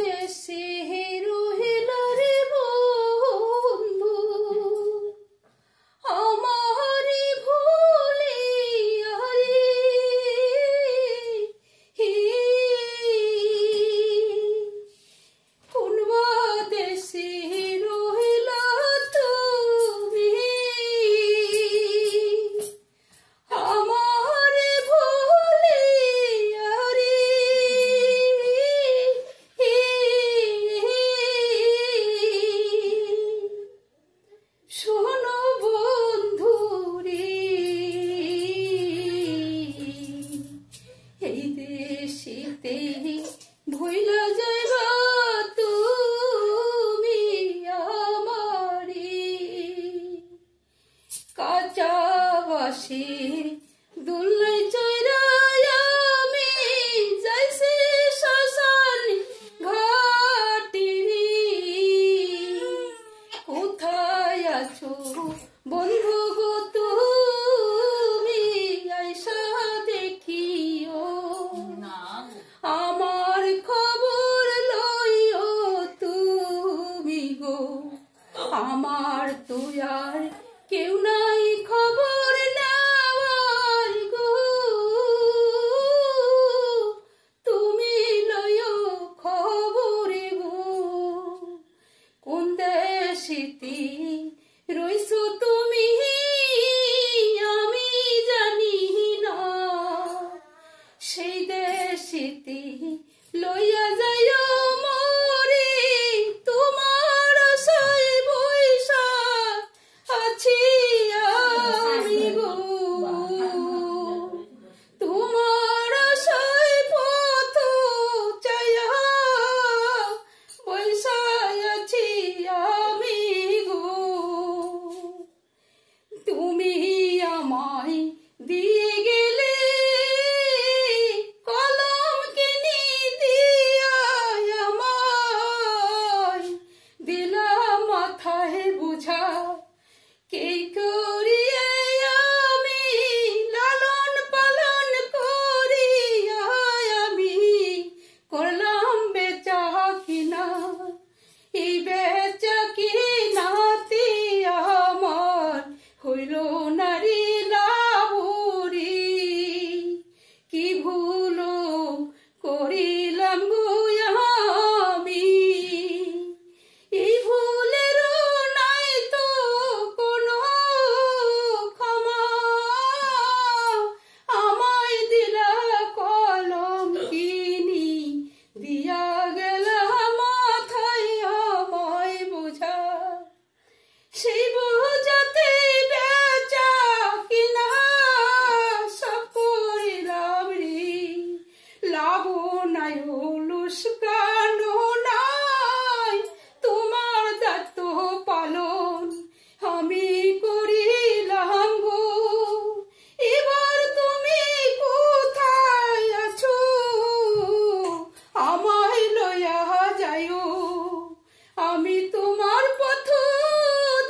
দেশে রহিল রে বন্ধু আমারি ভুলিয়া রে কোনবা দেশে রহিল তুমি আমারে ভুলিয়া রে শোনো বন্ধু রে এই দেশেতে ভুইলা যাইবা তুমি আমারে কাঁচা বাঁশের দোলনায় চইরা আমি যাইছি শ্মশান ঘাটে কোথায় আছো বন্ধু গো তুমি আইসা দেখিও আমার খবর লইও তুমি গো আমার তো আর কেউ নাই খবর নেওয়ার গো তুমি লইও খবরে গো কোন দেশেতে রইছো তুমি আমি জানি না সেই দেশেতে লইয়া যাইও মোরে তোমার আশায় বইসা আছি আমি গো তোমার আশায় পথ চাইয়া বইসা আছি আমি গো তুমি আমায় দিয়ে গেলে কলম কিনি দিয়া আমায় দিলাম মাথায় বুঝা কে করিয়ে আমি লালন পালন করিয়া আমি করলাম বেচা কিনা এই বেচা কিনাতে আমার হইল নারী লাভরি কি ভুল করিলাম গো আমি এই ভুলের নাই তো কোনো ক্ষমা আমায় দিলা কলম কিনি দিয়া গেলা মাথায় আমায় বোঝা সেই বোঝাতে বেচা কিনা সব করিলাম রে লাভ নাই লুস্কানো নাই তোমার দায়িত্ব পালন আমি করিলাম গো এবার তুমি কোথায় আছো আমায় লইয়া যাইও আমি তোমার পথ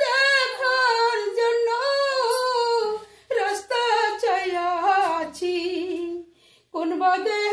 দেখার জন্য রাস্তা চাইয়া আছি কোন বাদে